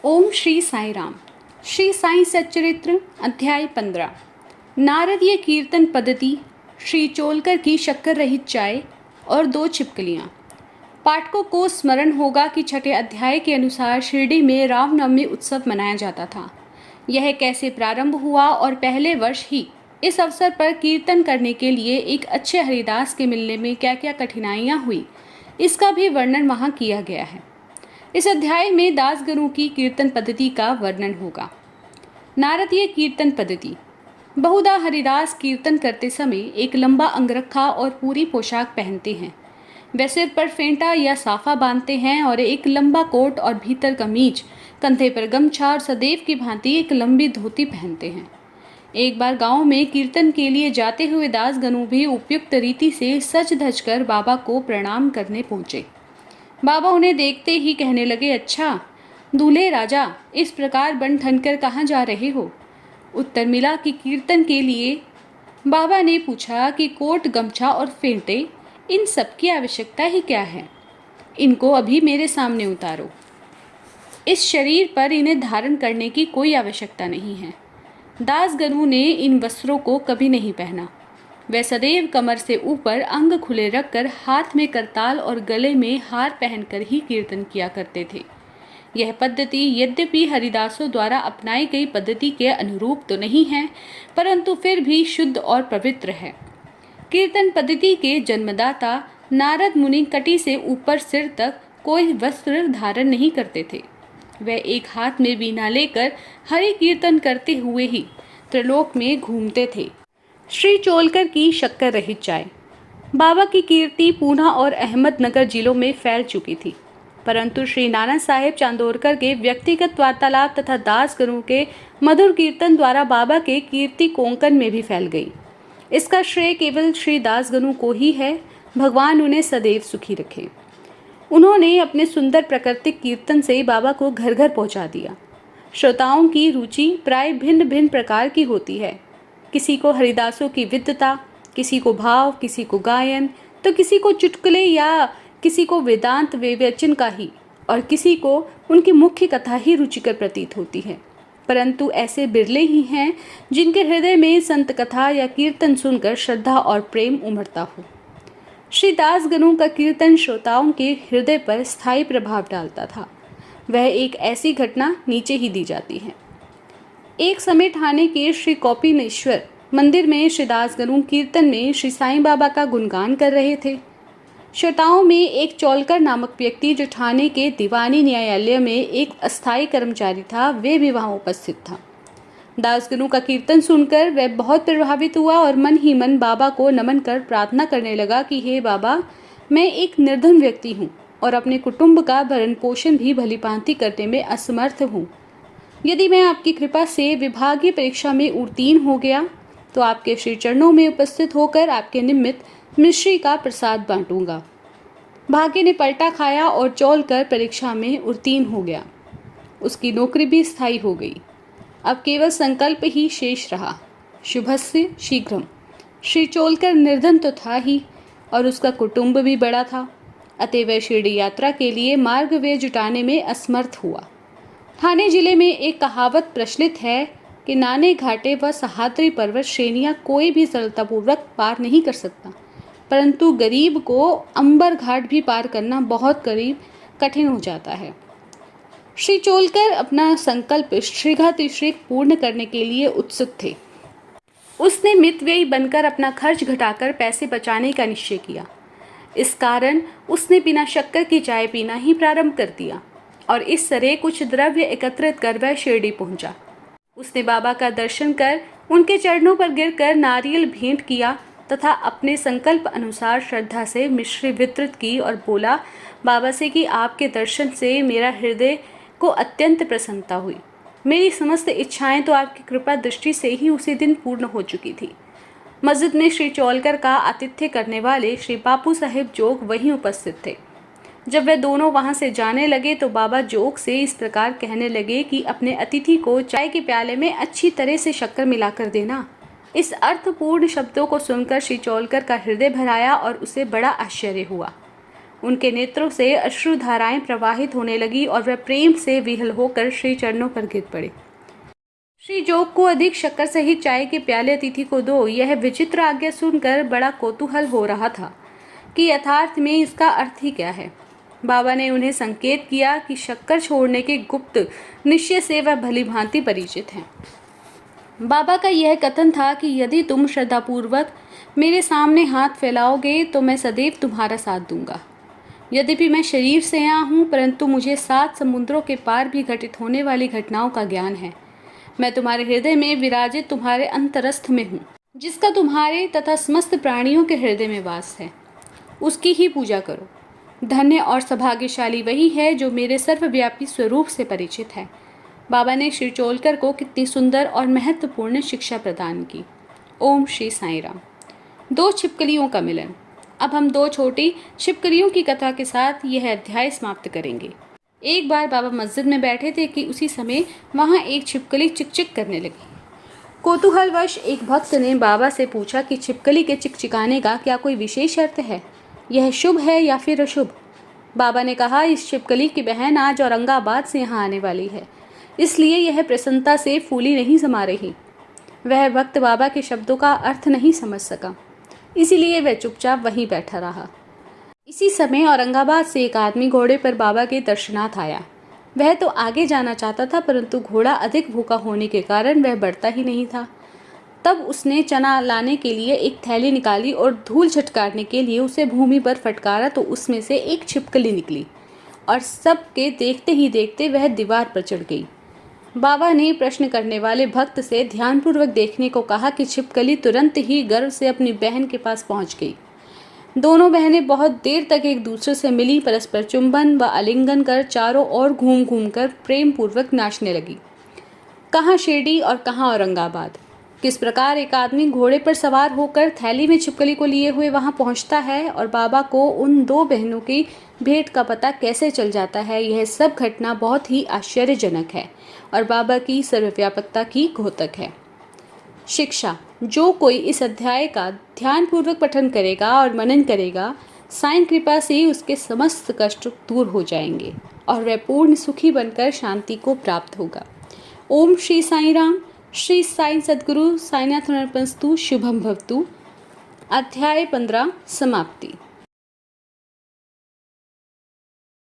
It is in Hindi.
ओम श्री साई राम। श्री साई सच्चरित्र अध्याय 15। नारदीय कीर्तन पद्धति, श्री चोलकर की शक्कर रहित चाय और 2 छिपकलियाँ। पाठकों को स्मरण होगा कि छठे अध्याय के अनुसार शिरडी में रामनवमी उत्सव मनाया जाता था। यह कैसे प्रारंभ हुआ और पहले वर्ष ही इस अवसर पर कीर्तन करने के लिए एक अच्छे हरिदास के मिलने में क्या क्या कठिनाइयाँ हुई, इसका भी वर्णन वहाँ किया गया है। इस अध्याय में दासगणों की कीर्तन पद्धति का वर्णन होगा। नारदीय कीर्तन पद्धति। बहुधा हरिदास कीर्तन करते समय एक लंबा अंगरखा और पूरी पोशाक पहनते हैं। वे सिर पर फेंटा या साफा बांधते हैं और एक लंबा कोट और भीतर कमीज, कंधे पर गमछा और सदैव की भांति एक लंबी धोती पहनते हैं। एक बार गांव में कीर्तन के लिए जाते हुए दासगणों भी उपयुक्त रीति से सज धज कर बाबा को प्रणाम करने पहुंचे। बाबा उन्हें देखते ही कहने लगे, अच्छा दूल्हे राजा, इस प्रकार बन ठन कर कहाँ जा रहे हो? उत्तर मिला कि कीर्तन के लिए। बाबा ने पूछा कि कोट, गमछा और फेंटे, इन सब की आवश्यकता ही क्या है? इनको अभी मेरे सामने उतारो। इस शरीर पर इन्हें धारण करने की कोई आवश्यकता नहीं है। दासगणों ने इन वस्त्रों को कभी नहीं पहना। वे सदैव कमर से ऊपर अंग खुले रखकर हाथ में करताल और गले में हार पहनकर ही कीर्तन किया करते थे। यह पद्धति यद्यपि हरिदासों द्वारा अपनाई गई पद्धति के अनुरूप तो नहीं है, परंतु फिर भी शुद्ध और पवित्र है। कीर्तन पद्धति के जन्मदाता नारद मुनि कटी से ऊपर सिर तक कोई वस्त्र धारण नहीं करते थे। वे एक हाथ में वीणा लेकर हरि कीर्तन करते हुए ही त्रिलोक में घूमते थे। श्री चोलकर की शक्कर रहित चाय। बाबा की कीर्ति पूना और अहमदनगर जिलों में फैल चुकी थी, परंतु श्री नाना साहेब चांदोरकर के व्यक्तिगत वार्तालाप तथा दासगणों के मधुर कीर्तन द्वारा बाबा के कीर्ति कोंकण में भी फैल गई। इसका श्रेय केवल श्री दासगणों को ही है। भगवान उन्हें सदैव सुखी रखे। उन्होंने अपने सुंदर प्राकृतिक कीर्तन से बाबा को घर घर पहुंचा दिया। श्रोताओं की रुचि प्राय भिन्न भिन्न प्रकार की होती है। किसी को हरिदासों की विद्वता, किसी को भाव, किसी को गायन, तो किसी को चुटकुले या किसी को वेदांत विवेचन का ही, और किसी को उनकी मुख्य कथा ही रुचिकर प्रतीत होती है। परंतु ऐसे बिरले ही हैं जिनके हृदय में संत कथा या कीर्तन सुनकर श्रद्धा और प्रेम उमड़ता हो। श्री दासगणों का कीर्तन श्रोताओं के हृदय पर स्थायी प्रभाव डालता था। वह एक ऐसी घटना नीचे ही दी जाती है। एक समय ठाणे के श्री कौपिनेश्वर मंदिर में श्री दासगणों कीर्तन में श्री साईं बाबा का गुणगान कर रहे थे। श्रोताओं में एक चौलकर नामक व्यक्ति, जो ठाणे के दीवानी न्यायालय में एक अस्थायी कर्मचारी था, वे भी वहां उपस्थित था। दासगणों का कीर्तन सुनकर वह बहुत प्रभावित हुआ और मन ही मन बाबा को नमन कर प्रार्थना करने लगा कि हे बाबा, मैं एक निर्धन व्यक्ति हूँ और अपने कुटुंब का भरण पोषण भी भलीभांति करने में असमर्थ हूँ। यदि मैं आपकी कृपा से विभागीय परीक्षा में उत्तीर्ण हो गया तो आपके श्री चरणों में उपस्थित होकर आपके निमित्त मिश्री का प्रसाद बांटूंगा। भाग्य ने पलटा खाया और चौलकर परीक्षा में उत्तीर्ण हो गया। उसकी नौकरी भी स्थायी हो गई। अब केवल संकल्प ही शेष रहा। शुभस्य शीघ्रम। श्री चोलकर निर्धन तो था ही और उसका कुटुंब भी बड़ा था, अतः वह शिरडी यात्रा के लिए मार्ग व्यय जुटाने में असमर्थ हुआ। ठाणे जिले में एक कहावत प्रचलित है कि नाने घाटे व सह्याद्री पर्वत श्रेणियाँ कोई भी सरलतापूर्वक पार नहीं कर सकता, परंतु गरीब को अंबर घाट भी पार करना बहुत कठिन हो जाता है। श्री चोलकर अपना संकल्प शीघ्रातिशीघ्र पूर्ण करने के लिए उत्सुक थे। उसने मितव्ययी बनकर अपना खर्च घटाकर पैसे बचाने का निश्चय किया। इस कारण उसने बिना शक्कर की चाय पीना ही प्रारंभ कर दिया और इस तरह कुछ द्रव्य एकत्रित कर वह शिरडी पहुंचा। उसने बाबा का दर्शन कर उनके चरणों पर गिरकर नारियल भेंट किया तथा अपने संकल्प अनुसार श्रद्धा से मिश्री वितरित की और बोला बाबा से कि आपके दर्शन से मेरा हृदय को अत्यंत प्रसन्नता हुई। मेरी समस्त इच्छाएं तो आपकी कृपा दृष्टि से ही उसी दिन पूर्ण हो चुकी थी। मस्जिद में श्री चौलकर का आतिथ्य करने वाले श्री बापू साहेब जोग वहीं उपस्थित थे। जब वे दोनों वहां से जाने लगे तो बाबा जोग से इस प्रकार कहने लगे कि अपने अतिथि को चाय के प्याले में अच्छी तरह से शक्कर मिलाकर देना। इस अर्थपूर्ण शब्दों को सुनकर श्री चौलकर का हृदय भर आया और उसे बड़ा आश्चर्य हुआ। उनके नेत्रों से अश्रुधाराएं प्रवाहित होने लगी और वह प्रेम से विह्वल होकर श्री चरणों पर गिर पड़े। श्री जोग को अधिक शक्कर सहित चाय के प्याले अतिथि को दो, यह विचित्र आज्ञा सुनकर बड़ा कौतूहल हो रहा था कि यथार्थ में इसका अर्थ ही क्या है। बाबा ने उन्हें संकेत किया कि शक्कर छोड़ने के गुप्त निश्चय से वह भली भांति परिचित हैं। बाबा का यह कथन था कि यदि तुम श्रद्धापूर्वक मेरे सामने हाथ फैलाओगे तो मैं सदैव तुम्हारा साथ दूंगा। यद्यपि मैं शरीर से यहाँ हूँ, परंतु मुझे 7 समुद्रों के पार भी घटित होने वाली घटनाओं का ज्ञान है। मैं तुम्हारे हृदय में विराजित तुम्हारे अंतरस्थ में हूँ, जिसका तुम्हारे तथा समस्त प्राणियों के हृदय में वास है। उसकी ही पूजा करो। धन्य और सौभाग्यशाली वही है जो मेरे सर्वव्यापी स्वरूप से परिचित है। बाबा ने श्री चोलकर को कितनी सुंदर और महत्वपूर्ण शिक्षा प्रदान की। ओम श्री साईं राम। 2 छिपकलियों का मिलन। अब हम 2 छोटी छिपकलियों की कथा के साथ यह अध्याय समाप्त करेंगे। एक बार बाबा मस्जिद में बैठे थे कि उसी समय वहाँ एक छिपकली चिकचिक करने लगी। कौतूहलवश एक भक्त ने बाबा से पूछा कि छिपकली के चिकचिकाने का क्या कोई विशेष अर्थ है? यह शुभ है या फिर अशुभ? बाबा ने कहा, इस छिपकली की बहन आज औरंगाबाद से यहाँ आने वाली है, इसलिए यह प्रसन्नता से फूली नहीं समा रही। वह भक्त बाबा के शब्दों का अर्थ नहीं समझ सका, इसीलिए वह चुपचाप वहीं बैठा रहा। इसी समय औरंगाबाद से एक आदमी घोड़े पर बाबा के दर्शनार्थ आया। वह तो आगे जाना चाहता था, परंतु घोड़ा अधिक भूखा होने के कारण वह बढ़ता ही नहीं था। तब उसने चना लाने के लिए एक थैली निकाली और धूल झटकारने के लिए उसे भूमि पर फटकारा तो उसमें से एक छिपकली निकली और सबके देखते ही देखते वह दीवार पर चढ़ गई। बाबा ने प्रश्न करने वाले भक्त से ध्यानपूर्वक देखने को कहा कि छिपकली तुरंत ही गर्व से अपनी बहन के पास पहुंच गई। दोनों बहनें बहुत देर तक एक दूसरे से मिली, परस्पर चुंबन व आलिंगन कर चारों ओर घूम घूम कर प्रेम पूर्वक नाचने लगी। कहाँ शिरडी और कहाँ औरंगाबाद। किस प्रकार एक आदमी घोड़े पर सवार होकर थैली में छिपकली को लिए हुए वहां पहुंचता है और बाबा को उन 2 बहनों की भेंट का पता कैसे चल जाता है, यह सब घटना बहुत ही आश्चर्यजनक है और बाबा की सर्वव्यापकता की द्योतक है। शिक्षा। जो कोई इस अध्याय का ध्यानपूर्वक पठन करेगा और मनन करेगा, साईं कृपा से उसके समस्त कष्ट दूर हो जाएंगे और वह पूर्ण सुखी बनकर शांति को प्राप्त होगा। ओम श्री साईं राम। श्री साईं सद्गुरु साईनाथ अर्पणस्तु। शुभम भवतु। अध्याय 15 समाप्ति।